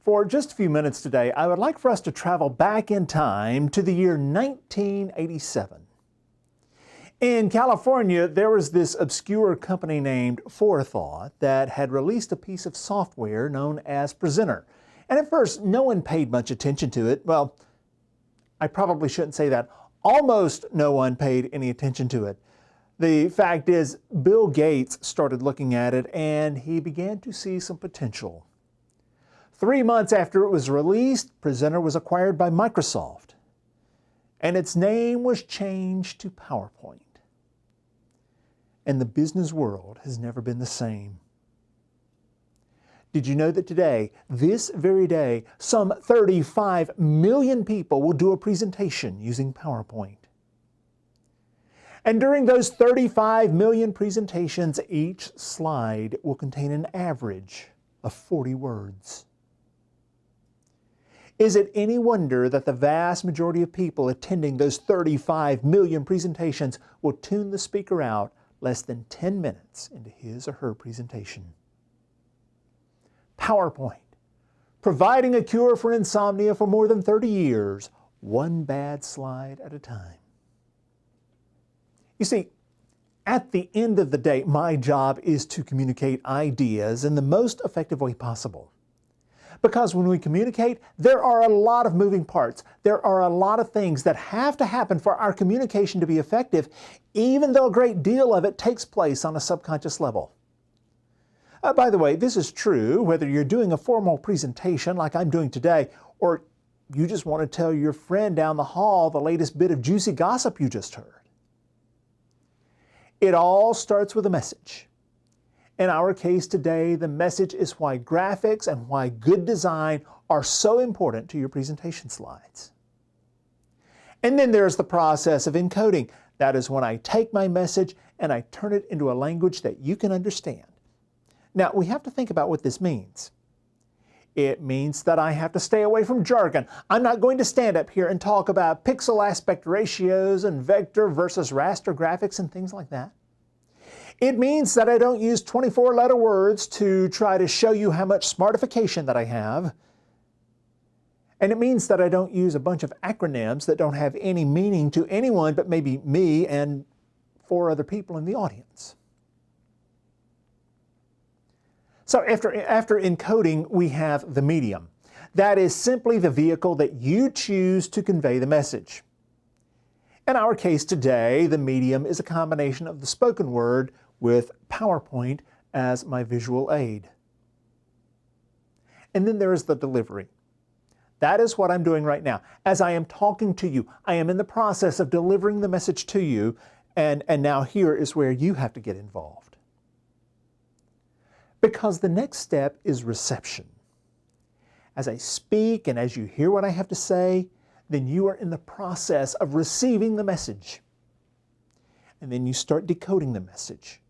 For just a few minutes today, I would like for us to travel back in time to the year 1987. In California, there was this obscure company named Forethought that had released a piece of software known as Presenter. And at first, no one paid much attention to it. Well, I probably shouldn't say that. Almost no one paid any attention to it. The fact is, Bill Gates started looking at it and he began to see some potential. 3 months after it was released, Presenter was acquired by Microsoft, and its name was changed to PowerPoint. And the business world has never been the same. Did you know that today, this very day, some 35 million people will do a presentation using PowerPoint? And during those 35 million presentations, each slide will contain an average of 40 words. Is it any wonder that the vast majority of people attending those 35 million presentations will tune the speaker out less than 10 minutes into his or her presentation? PowerPoint, providing a cure for insomnia for more than 30 years, one bad slide at a time. You see, at the end of the day, my job is to communicate ideas in the most effective way possible. Because when we communicate, there are a lot of moving parts. There are a lot of things that have to happen for our communication to be effective, even though a great deal of it takes place on a subconscious level. By the way, this is true whether you're doing a formal presentation like I'm doing today, or you just want to tell your friend down the hall the latest bit of juicy gossip you just heard. It all starts with a message. In our case today, the message is why graphics and why good design are so important to your presentation slides. And then there's the process of encoding. That is when I take my message and I turn it into a language that you can understand. Now, we have to think about what this means. It means that I have to stay away from jargon. I'm not going to stand up here and talk about pixel aspect ratios and vector versus raster graphics and things like that. It means that I don't use 24-letter words to try to show you how much smartification that I have. And it means that I don't use a bunch of acronyms that don't have any meaning to anyone but maybe me and 4 other people in the audience. So after encoding, we have the medium. That is simply the vehicle that you choose to convey the message. In our case today, the medium is a combination of the spoken word with PowerPoint as my visual aid. And then there is the delivery. That is what I'm doing right now. As I am talking to you, I am in the process of delivering the message to you, and now here is where you have to get involved. Because the next step is reception. As I speak and as you hear what I have to say, then you are in the process of receiving the message. And then you start decoding the message.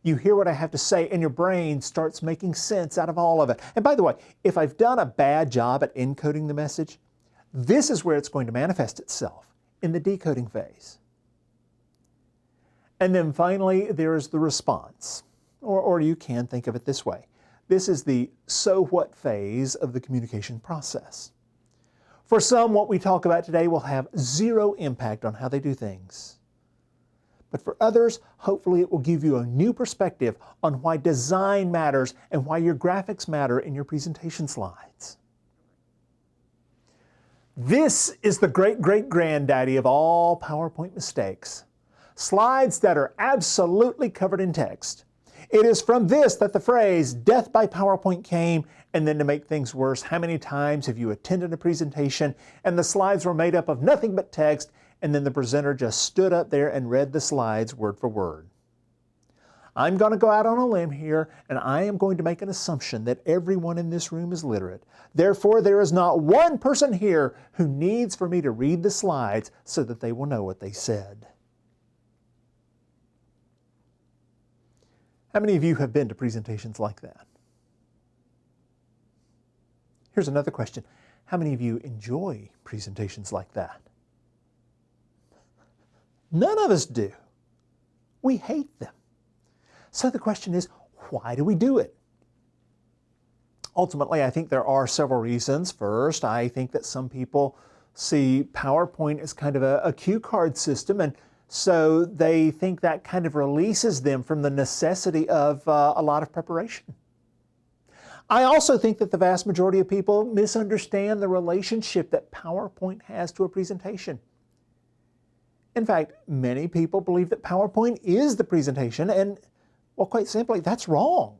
You hear what I have to say and your brain starts making sense out of all of it. And by the way, if I've done a bad job at encoding the message, this is where it's going to manifest itself, in the decoding phase. And then finally, there is the response. Or you can think of it this way. This is the so what phase of the communication process. For some, what we talk about today will have zero impact on how they do things. But for others, hopefully it will give you a new perspective on why design matters and why your graphics matter in your presentation slides. This is the great-great-granddaddy of all PowerPoint mistakes. Slides that are absolutely covered in text. It is from this that the phrase, "death by PowerPoint" came, and then to make things worse, how many times have you attended a presentation and the slides were made up of nothing but text, and then the presenter just stood up there and read the slides word for word? I'm going to go out on a limb here, and I am going to make an assumption that everyone in this room is literate. Therefore, there is not one person here who needs for me to read the slides so that they will know what they said. How many of you have been to presentations like that? Here's another question. How many of you enjoy presentations like that? None of us do. We hate them. So the question is, why do we do it? Ultimately, I think there are several reasons. First, I think that some people see PowerPoint as kind of a cue card system, and so they think that kind of releases them from the necessity of a lot of preparation. I also think that the vast majority of people misunderstand the relationship that PowerPoint has to a presentation. In fact, many people believe that PowerPoint is the presentation, and, well, quite simply, that's wrong.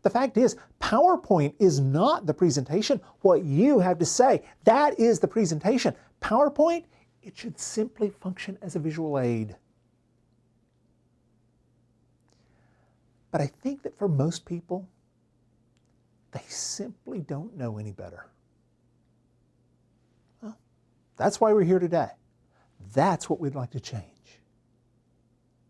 The fact is, PowerPoint is not the presentation. What you have to say, that is the presentation. PowerPoint, it should simply function as a visual aid. But I think that for most people, they simply don't know any better. Well, that's why we're here today. That's what we'd like to change.